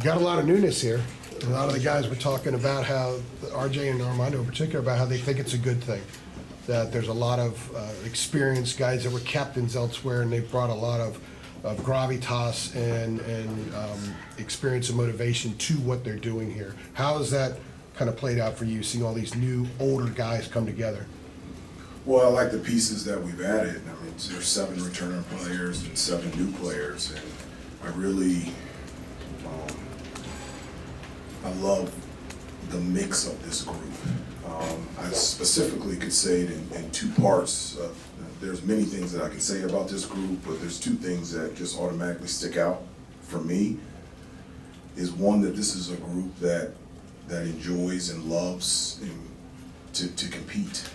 got a lot of newness here. A lot of the guys were talking about how, RJ and Armando in particular, about how they think it's a good thing. That there's a lot of experienced guys that were captains elsewhere, and they've brought a lot of gravitas and experience and motivation to what they're doing here. How has that kind of played out for you, seeing all these new, older guys come together? Well, I like the pieces that we've added. I mean, there's 7 returning players and 7 new players, and I really, I love the mix of this group. I specifically could say it in 2 parts. There's many things that I can say about this group, but there's 2 things that just automatically stick out for me. Is one, that this is a group that enjoys and loves to compete.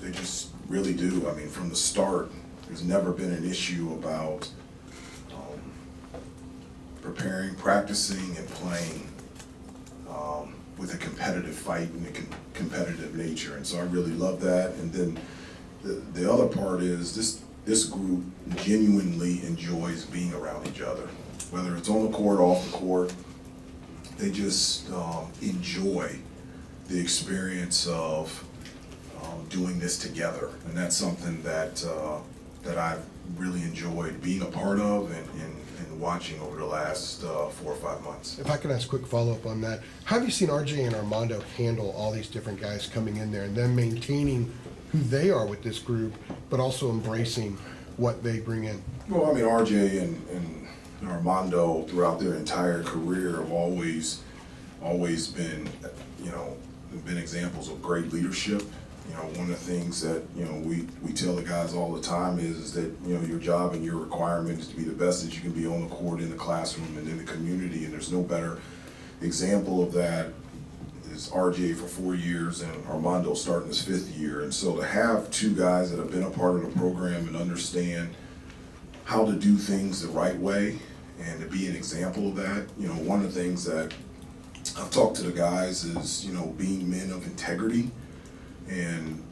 They just really do. I mean, from the start, there's never been an issue about preparing, practicing, and playing with a competitive fight and a competitive nature. And so I really love that. And then the other part is this group genuinely enjoys being around each other. Whether it's on the court, off the court, they just enjoy the experience of doing this together. And that's something that I've really enjoyed being a part of and watching over the last 4 or 5 months. If I could ask a quick follow-up on that, how have you seen RJ and Armando handle all these different guys coming in there and then maintaining who they are with this group, but also embracing what they bring in? Well, I mean, RJ and Armando throughout their entire career have always been, been examples of great leadership. One of the things that, we tell the guys all the time is that, your job and your requirement is to be the best that you can be on the court, in the classroom, and in the community. And there's no better example of that is RJ for 4 years and Armando starting his 5th year. And so to have 2 guys that have been a part of the program and understand how to do things the right way and to be an example of that, one of the things that I've talked to the guys is, being men of integrity. And,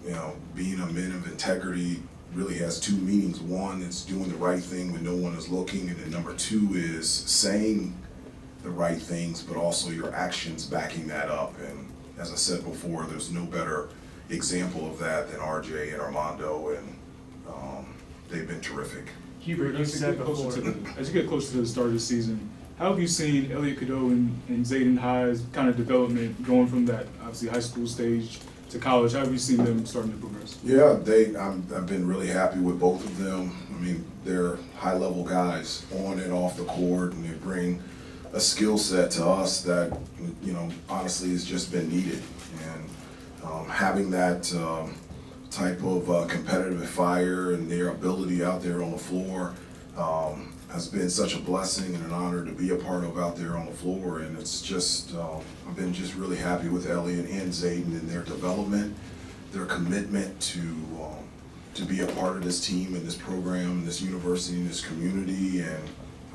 being a man of integrity really has 2 meanings. One, it's doing the right thing when no one is looking. And then number 2 is saying the right things, but also your actions backing that up. And as I said before, there's no better example of that than RJ and Armando, and they've been terrific. Hubert, as you get closer to the start of the season, how have you seen Elliot Cadeau and Zayden High's kind of development going from that, obviously, high school stage to college? How have you seen them starting to progress? Yeah, I've been really happy with both of them. I mean, they're high-level guys on and off the court, and they bring a skill set to us that, honestly has just been needed. And having that type of competitive fire and their ability out there on the floor has been such a blessing and an honor to be a part of out there on the floor. And it's just, I've been just really happy with Elliot and Zayden and their development, their commitment to be a part of this team and this program, this university, and this community. And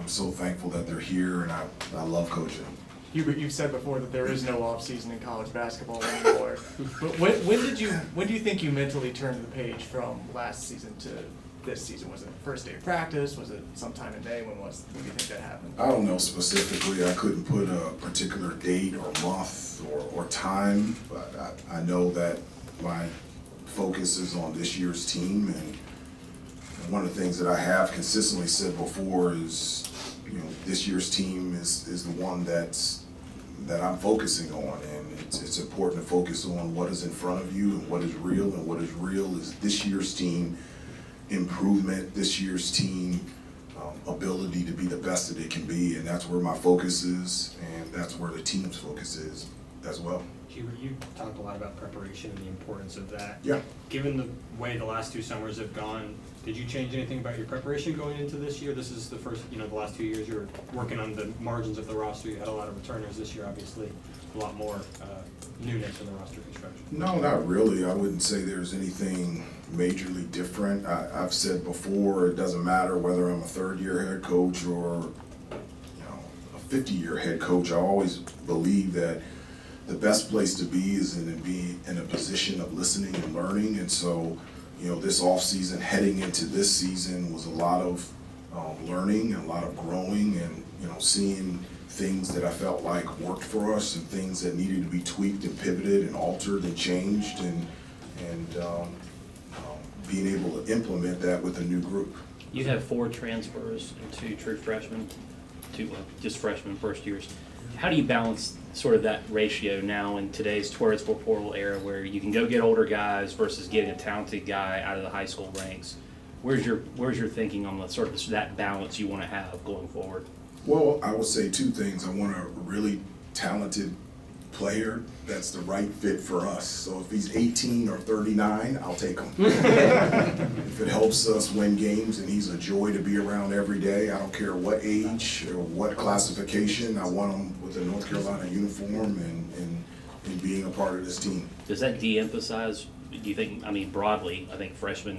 I'm so thankful that they're here, and I love coaching them. Hubert, you've said before that there is no off-season in college basketball anymore. But when do you think you mentally turned the page from last season to this season? Was it the first day of practice? Was it sometime in May? When do you think that happened? I don't know specifically. I couldn't put a particular date or month or time, but I know that my focus is on this year's team. And one of the things that I have consistently said before is, this year's team is the one that I'm focusing on, and it's important to focus on what is in front of you and what is real. And what is real is this year's team improvement, this year's team ability to be the best that it can be, and that's where my focus is, and that's where the team's focus is as well. Hubert, you talked a lot about preparation and the importance of that. Yeah. Given the way the last 2 summers have gone, did you change anything about your preparation going into this year? This is the first, the last 2 years you were working on the margins of the roster. You had a lot of returners this year, obviously, a lot more newness in the roster construction. No, not really. I wouldn't say there's anything majorly different. I've said before, it doesn't matter whether I'm a 3rd-year head coach or a 50-year head coach. I always believe that the best place to be is to be in a position of listening and learning. And so, this off-season heading into this season was a lot of learning and a lot of growing and, seeing things that I felt like worked for us and things that needed to be tweaked and pivoted and altered and changed, and being able to implement that with a new group. You have 4 transfers and 2 true freshmen, 2 just freshmen first years. How do you balance sort of that ratio now in today's transfer portal era where you can go get older guys versus getting a talented guy out of the high school ranks? Where's your thinking on the sort of that balance you want to have going forward? Well, I would say 2 things. I want a really talented player that's the right fit for us. So if he's 18 or 39, I'll take him. If it helps us win games and he's a joy to be around every day, I don't care what age or what classification, I want him with a North Carolina uniform and being a part of this team. Does that de-emphasize, do you think, I mean, broadly, I think freshmen,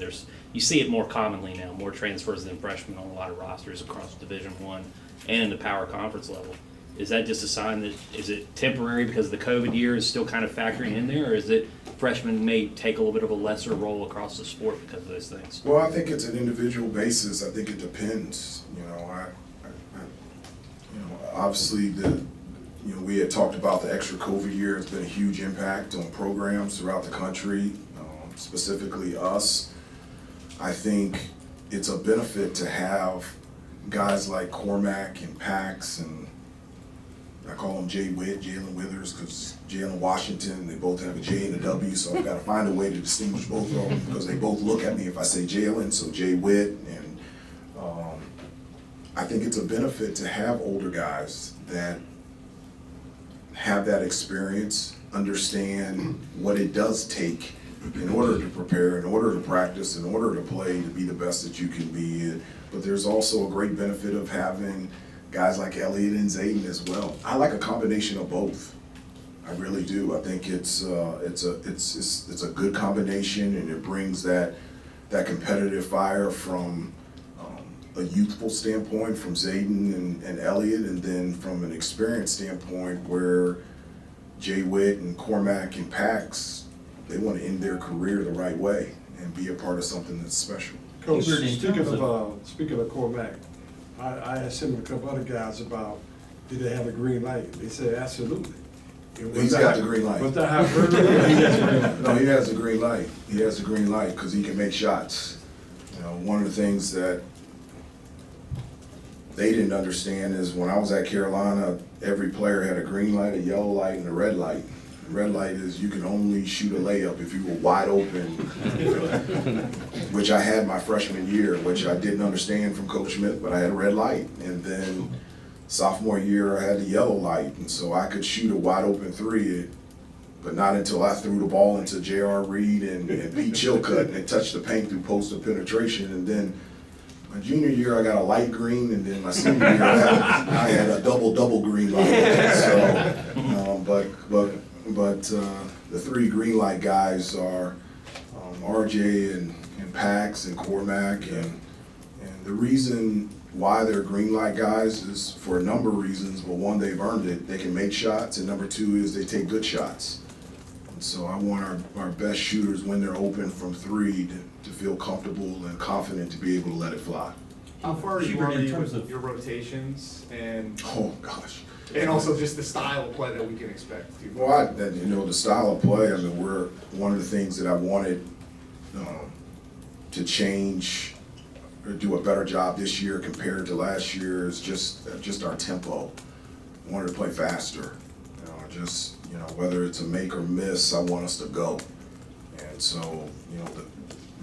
you see it more commonly now, more transfers than freshmen on a lot of rosters across Division I and in the power conference level. Is that just a sign that, is it temporary because the COVID year is still kind of factoring in there, or is it freshmen may take a little bit of a lesser role across the sport because of those things? Well, I think it's an individual basis. I think it depends. You know, obviously we had talked about the extra COVID year. It's been a huge impact on programs throughout the country, specifically us. I think it's a benefit to have guys like Cormac and Pax, and I call him Jay Witt, Jalen Withers, because Jalen Washington, they both have a J and a W, so I've got to find a way to distinguish both of them because they both look at me if I say Jalen, so Jay Witt. And I think it's a benefit to have older guys that have that experience, understand what it does take in order to prepare, in order to practice, in order to play, to be the best that you can be. But there's also a great benefit of having guys like Elliott and Zayden as well. I like a combination of both. I really do. I think it's a good combination, and it brings that competitive fire from a youthful standpoint from Zayden and Elliott, and then from an experience standpoint where Jay Witt and Cormac and Pax, they want to end their career the right way and be a part of something that's special. Coach, Hubert, in speaking of Cormac, I asked him and a couple other guys about, did they have a green light? They said absolutely. He's got the green light. Was that how he has a green light? No, he has a green light. He has a green light because he can make shots. You know, one of the things that they didn't understand is when I was at Carolina, every player had a green light, a yellow light, and a red light. The red light is you can only shoot a layup if you were wide open, which I had my freshman year, which I didn't understand from Coach Smith, but I had a red light. And then sophomore year, I had the yellow light, and so I could shoot a wide open 3, but not until I threw the ball into J.R. Reed and Pete Chilcutt, and it touched the paint through post of penetration. And then my junior year, I got a light green, and then my senior year, I had a double green light. So, but the 3 green light guys are RJ and Pax and Cormac, and the reason why they're green light guys is for a number of reasons. But one, they've earned it. They can make shots, and number 2 is they take good shots. And so I want our best shooters when they're open from 3 to feel comfortable and confident to be able to let it fly. How far are you Hubert, in already terms with of- your rotations and Oh gosh. also just the style of play that we can expect? Well, the style of play, I mean, we're one of the things that I wanted to change or do a better job this year compared to last year is just our tempo. I wanted to play faster. Whether it's a make or miss, I want us to go. And so,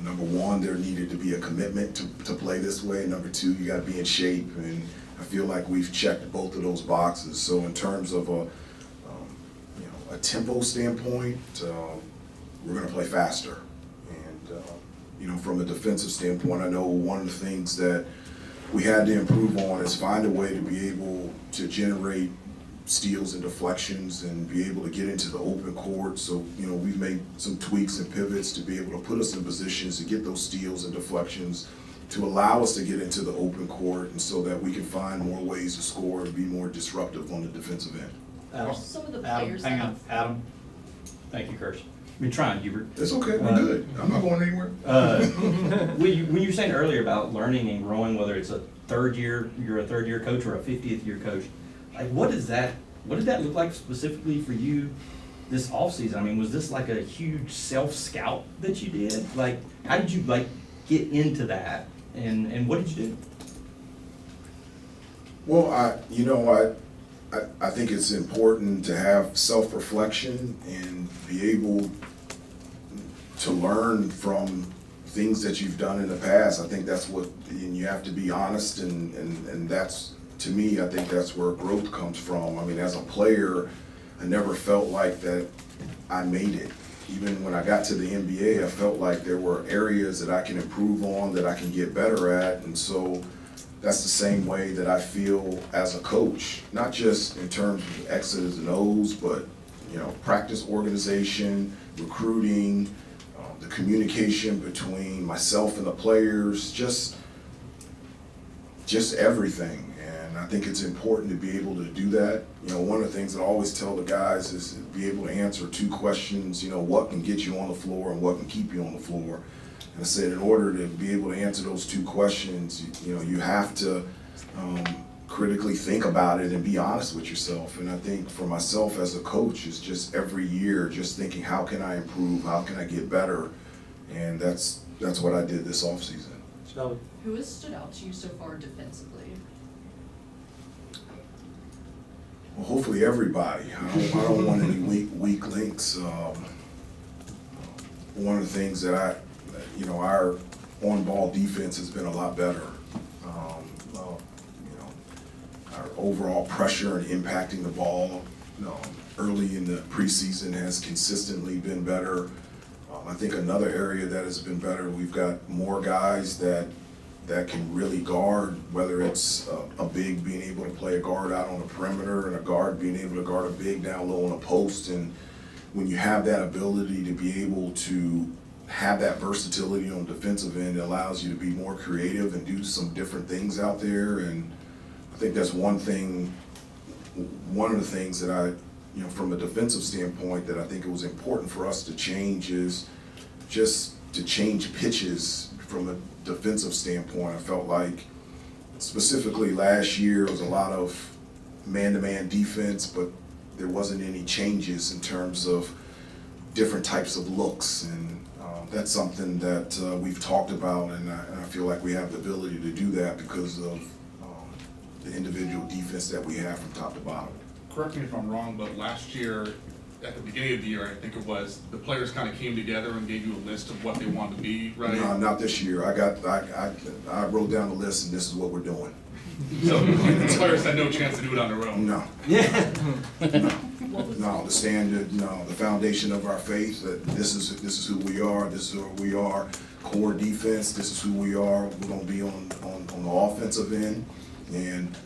number 1, there needed to be a commitment to play this way. Number 2, you got to be in shape, and I feel like we've checked both of those boxes. So in terms of a tempo standpoint, we're going to play faster. And from a defensive standpoint, I know one of the things that we had to improve on is find a way to be able to generate steals and deflections and be able to get into the open court. So, we've made some tweaks and pivots to be able to put us in positions to get those steals and deflections to allow us to get into the open court, and so that we can find more ways to score and be more disruptive on the defensive end. Adam, Some of the Adam, players hang that- on, Adam. Thank you, Kirsch. I've been trying, Hubert. It's okay, we're good. I'm not going anywhere. When you were saying earlier about learning and growing, whether it's you're a third year coach or a 50th year coach, Like, what did that look like specifically for you this offseason? I mean, was this like a huge self-scout that you did? Like, how did you like get into that, and what did you do? Well, I think it's important to have self-reflection and be able to learn from things that you've done in the past. I think that's what, and you have to be honest, and that's, to me, I think that's where growth comes from. I mean, as a player, I never felt like that I made it. Even when I got to the NBA, I felt like there were areas that I can improve on, that I can get better at, and so that's the same way that I feel as a coach, not just in terms of X's and O's, but, you know, practice organization, recruiting, the communication between myself and the players, just everything. And I think it's important to be able to do that. You know, one of the things that I always tell the guys is to be able to answer two questions, you know, what can get you on the floor and what can keep you on the floor. And I said, in order to be able to answer those two questions, you know, you have to critically think about it and be honest with yourself. And I think for myself as a coach, it's just every year just thinking, how can I improve? How can I get better? And that's what I did this offseason. Shelly? Who has stood out to you so far defensively? Well, hopefully everybody. I don't want any weak links. One of the things that our on-ball defense has been a lot better. Our overall pressure and impacting the ball early in the preseason has consistently been better. I think another area that has been better, we've got more guys that can really guard, whether it's a big being able to play a guard out on the perimeter and a guard being able to guard a big down low on a post. And when you have that ability to be able to have that versatility on the defensive end, it allows you to be more creative and do some different things out there. And I think that's one of the things that I, from a defensive standpoint, that I think it was important for us to change is just to change pitches from a defensive standpoint. I felt like specifically last year it was a lot of man-to-man defense, but there wasn't any changes in terms of different types of looks. And that's something that we've talked about, and I feel like we have the ability to do that because of the individual defense that we have from top to bottom. Correct me if I'm wrong, but last year, at the beginning of the year, I think it was, the players kind of came together and gave you a list of what they wanted to be, right? No, not this year. I wrote down the list, and this is what we're doing. So the players had no chance to do it on their own? No. Yeah. No, the standard, the foundation of our faith, that this is who we are, this is who we are, core defense, this is who we are, we're gonna be on the offensive end, and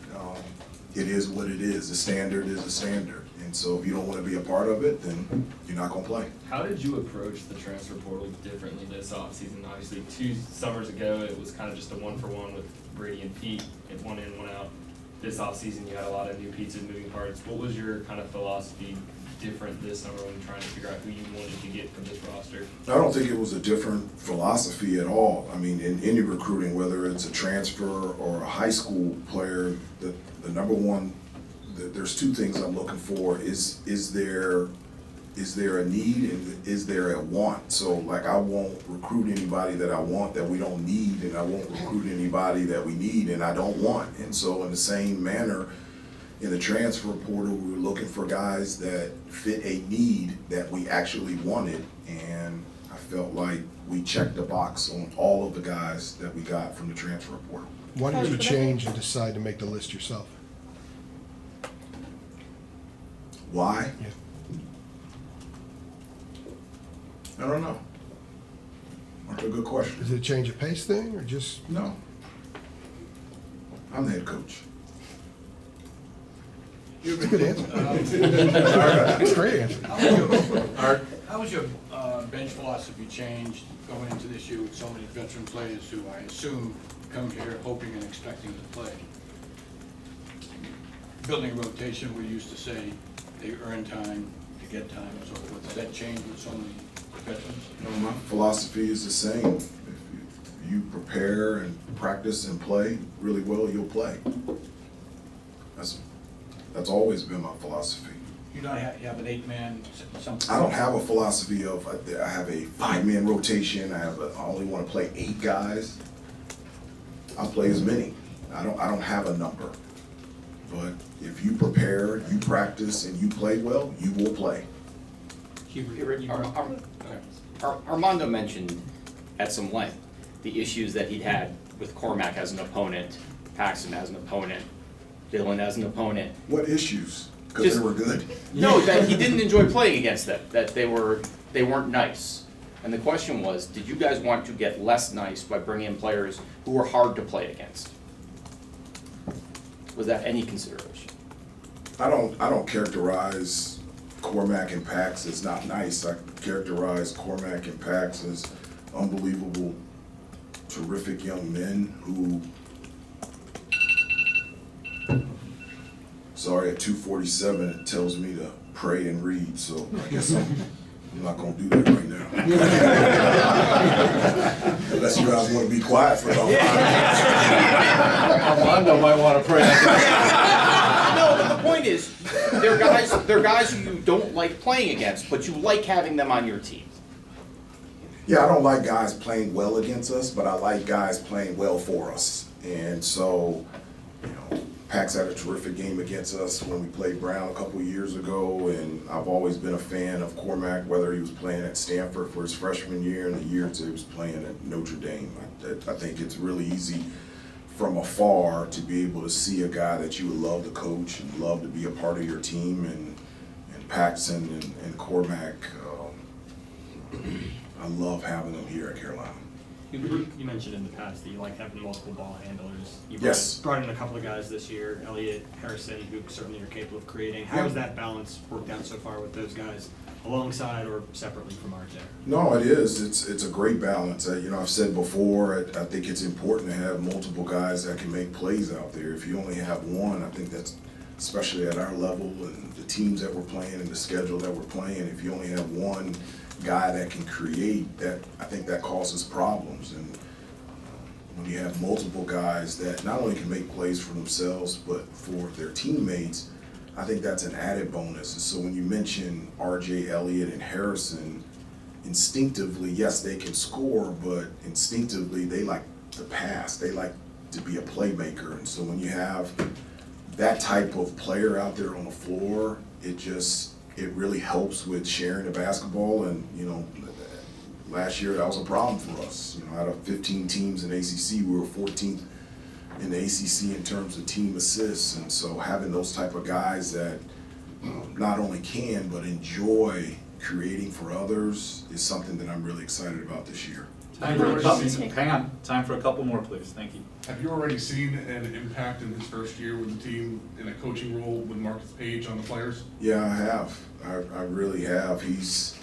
it is what it is. The standard is the standard. And so if you don't wanna be a part of it, then you're not gonna play. How did you approach the transfer portal differently this offseason? Obviously, 2 summers ago, it was kind of just a 1-for-1 with Brady and Pete, and 1 in, 1 out. This offseason, you had a lot of new pieces, moving parts. What was your kind of philosophy different this summer when trying to figure out who you wanted to get from this roster? I don't think it was a different philosophy at all. I mean, in any recruiting, whether it's a transfer or a high school player, the number one, there's 2 things I'm looking for. Is there a need and is there a want? So like, I won't recruit anybody that I want that we don't need, and I won't recruit anybody that we need and I don't want. And so in the same manner, in the transfer portal, we were looking for guys that fit a need that we actually wanted, and I felt like we checked the box on all of the guys that we got from the transfer portal. Why did you change and decide to make the list yourself? Why? Yeah. I don't know. That's a good question. Is it a change of pace thing, or just? No. I'm the head coach. It's a good answer. It's a great answer. How was your bench philosophy changed going into this year with so many veteran players who I assume come here hoping and expecting to play? Building a rotation, we used to say they earn time to get time and so forth. Does that change with so many veterans? No, my philosophy is the same. If you prepare and practice and play really well, you'll play. That's always been my philosophy. You don't have, you have an 8-man, something? I don't have a philosophy of, I have a 5-man rotation, I only wanna play 8 guys. I'll play as many. I don't have a number. But if you prepare, you practice, and you play well, you will play. Armando mentioned at some length the issues that he'd had with Cormac as an opponent, Paxton as an opponent, Dylan as an opponent. What issues? Because they were good. No, that he didn't enjoy playing against them, that they weren't nice. And the question was, did you guys want to get less nice by bringing in players who were hard to play against? Was that any consideration? I don't characterize Cormac and Pax as not nice. I characterize Cormac and Pax as unbelievable, terrific young men who, sorry, at 2:47 it tells me to pray and read, so I guess I'm not gonna do that right now. Unless you guys wanna be quiet for about 5 minutes. Armando might wanna pray. No, but the point is, they're guys who you don't like playing against, but you like having them on your team. Yeah, I don't like guys playing well against us, but I like guys playing well for us. And so, you know, Pax had a terrific game against us when we played Brown a couple of years ago, and I've always been a fan of Cormac, whether he was playing at Stanford for his freshman year and the years he was playing at Notre Dame. I think it's really easy from afar to be able to see a guy that you would love to coach and love to be a part of your team, and Paxton and Cormac, I love having them here at Carolina. You mentioned in the past that you like having multiple ball handlers. You Yes. brought in a couple of guys this year, Elliott, Harrison, who certainly are capable of creating. How has that balance worked out so far with those guys, alongside or separately from RJ? No, it is. It's a great balance. You know, I've said before, I think it's important to have multiple guys that can make plays out there. If you only have one, I think that's, especially at our level and the teams that we're playing and the schedule that we're playing, if you only have one guy that can create, that I think that causes problems. And when you have multiple guys that not only can make plays for themselves but for their teammates, I think that's an added bonus. And so when you mention RJ, Elliott, and Harrison, instinctively, yes, they can score, but instinctively they like to pass. They like to be a playmaker. And so when you have that type of player out there on the floor, it really helps with sharing the basketball. And, you know, last year that was a problem for us. You know, out of 15 teams in ACC, we were 14th in the ACC in terms of team assists. And so having those type of guys that not only can but enjoy creating for others is something that I'm really excited about this year. Hang on, time for a couple more, please. Thank you. Have you already seen an impact in his first year with the team in a coaching role with Marcus Page on the players? Yeah, I have. I really have. He's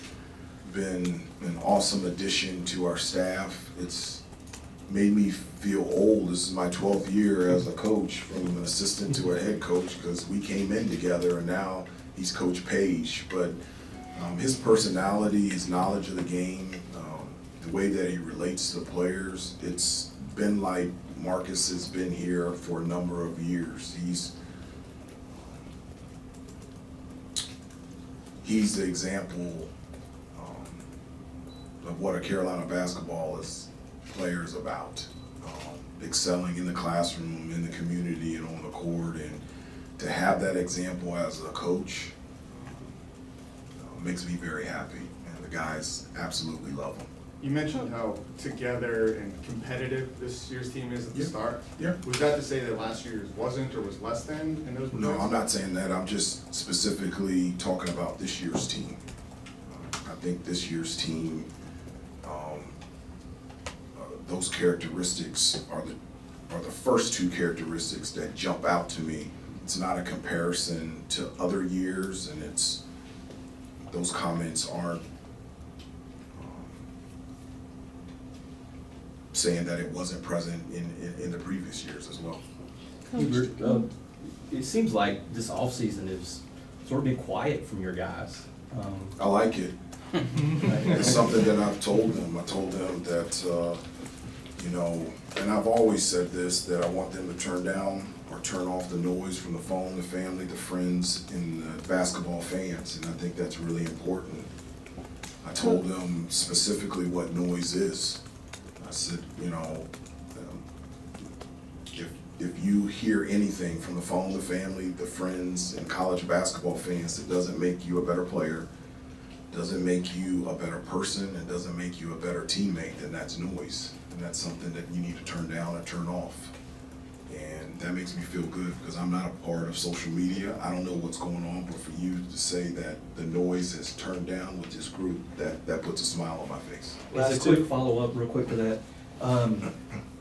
been an awesome addition to our staff. It's made me feel old. This is my 12th year as a coach, from an assistant to a head coach, because we came in together and now he's Coach Page. But his personality, his knowledge of the game, the way that he relates to the players, it's been like Marcus has been here for a number of years. He's the example of what a Carolina basketball player is about. Excelling in the classroom, in the community, and on the court. And to have that example as a coach makes me very happy. And the guys absolutely love him. You mentioned how together and competitive this year's team is at the start. Yeah. Was that to say that last year's wasn't or was less than in those? No, I'm not saying that. I'm just specifically talking about this year's team. I think this year's team, those characteristics are the first two characteristics that jump out to me. It's not a comparison to other years, and those comments aren't saying that it wasn't present in the previous years as well. Hubert, it seems like this offseason has sort of been quiet from your guys. I like it. It's something that I've told them. I told them that, you know, and I've always said this, that I want them to turn down or turn off the noise from the phone, the family, the friends, and the basketball fans, and I think that's really important. I told them specifically what noise is. I said, you know, if you hear anything from the phone, the family, the friends, and college basketball fans that doesn't make you a better player, doesn't make you a better person, and doesn't make you a better teammate, then that's noise. And that's something that you need to turn down or turn off. And that makes me feel good because I'm not a part of social media. I don't know what's going on, but for you to say that the noise is turned down with this group, that puts a smile on my face. As a quick follow-up, real quick to that,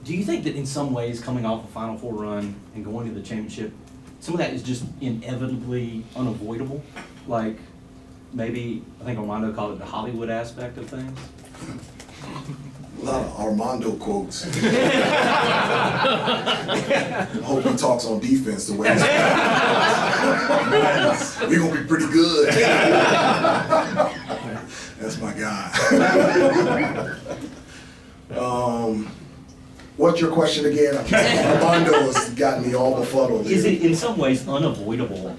do you think that in some ways, coming off a Final Four run and going to the championship, some of that is just inevitably unavoidable? Like, maybe, I think Armando called it the Hollywood aspect of things? A lot of Armando quotes. I hope he talks on defense the way he's we're gonna be pretty good. That's my guy. What's your question again? Armando has gotten me all befuddled. Is it in some ways unavoidable,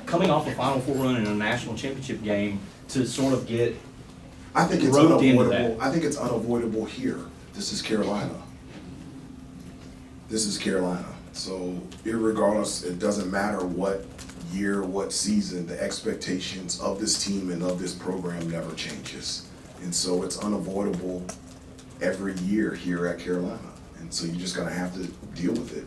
coming off a Final Four run in a national championship game, to sort of get I think it's roped into unavoidable. that? I think it's unavoidable here. This is Carolina. This is Carolina. So irregardless, it doesn't matter what year, what season, the expectations of this team and of this program never changes. And so it's unavoidable every year here at Carolina. And so you're just gonna have to deal with it.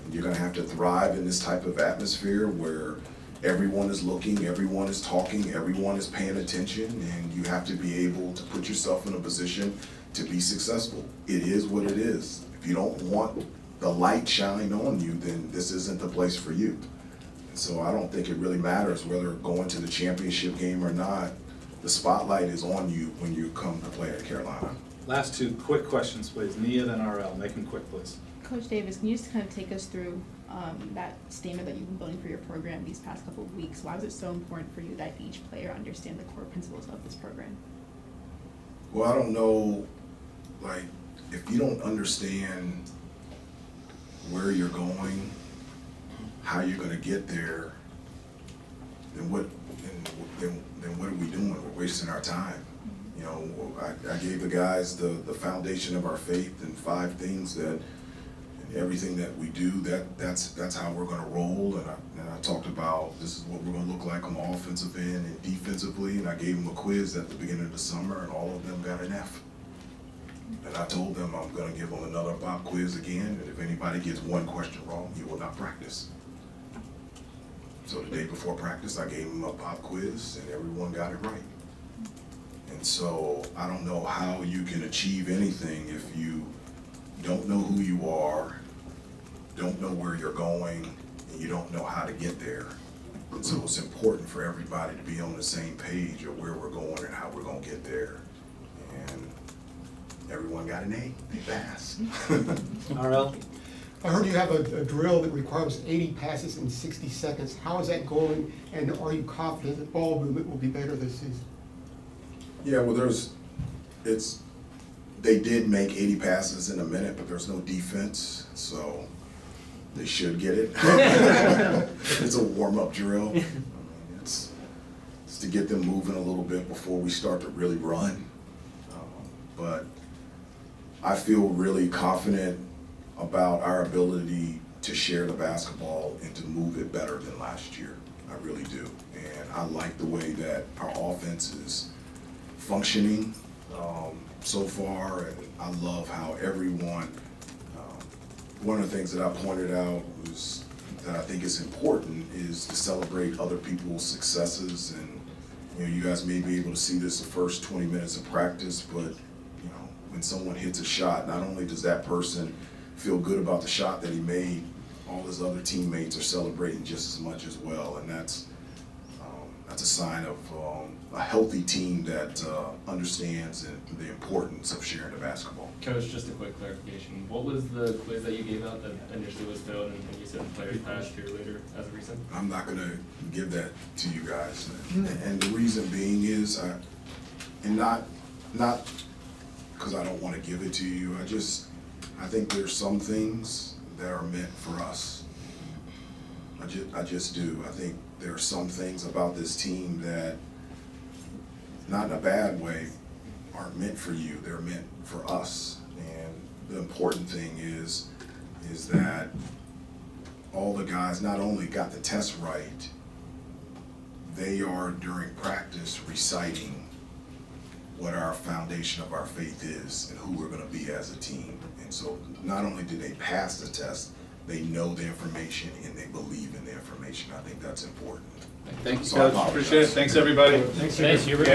And you're gonna have to thrive in this type of atmosphere where everyone is looking, everyone is talking, everyone is paying attention, and you have to be able to put yourself in a position to be successful. It is what it is. If you don't want the light shining on you, then this isn't the place for you. And so I don't think it really matters whether going to the championship game or not. The spotlight is on you when you come to play at Carolina. Last two quick questions, please. Nia, then RL. Make them quick, please. Coach Davis, can you just kind of take us through that statement that you've been building for your program these past couple of weeks? Why was it so important for you that each player understand the core principles of this program? Well, I don't know, like, if you don't understand where you're going, how you're gonna get there, then what are we doing? We're wasting our time. You know, I gave the guys the foundation of our faith and 5 things that, and everything that we do, that's how we're gonna roll. And I talked about this is what we're gonna look like on the offensive end and defensively. And I gave them a quiz at the beginning of the summer, and all of them got an F. And I told them I'm gonna give them another pop quiz again, and if anybody gets one question wrong, you will not practice. So the day before practice, I gave them a pop quiz, and everyone got it right. And so I don't know how you can achieve anything if you don't know who you are, don't know where you're going, and you don't know how to get there. And so it's important for everybody to be on the same page of where we're going and how we're gonna get there. And everyone got an A, they passed. RL? I heard you have a drill that requires 80 passes in 60 seconds. How is that going, and are you confident that ball movement will be better this season? Yeah, well, they did make 80 passes in a minute, but there's no defense, so they should get it. It's a warm-up drill. It's to get them moving a little bit before we start to really run. But I feel really confident about our ability to share the basketball and to move it better than last year. I really do. And I like the way that our offense is functioning so far, and I love how everyone, one of the things that I pointed out was that I think is important is to celebrate other people's successes. And you know, you guys may be able to see this the first 20 minutes of practice, but you know, when someone hits a shot, not only does that person feel good about the shot that he made, all his other teammates are celebrating just as much as well, and that's a sign of a healthy team that understands the importance of sharing the basketball. Coach, just a quick clarification. What was the quiz that you gave out that initially was failed and you said the players passed here later as a reason? I'm not going to give that to you guys. And the reason being is, not because I don't want to give it to you, I think there's some things that are meant for us. I just do. I think there are some things about this team that, not in a bad way, aren't meant for you. They're meant for us. And the important thing is that all the guys not only got the test right, they are during practice reciting what our foundation of our faith is and who we're going to be as a team. And so not only did they pass the test, they know the information and they believe in the information. I think that's important. Thank you, So I Coach. apologize. Appreciate it. Thanks, everybody. Thanks, Hubert.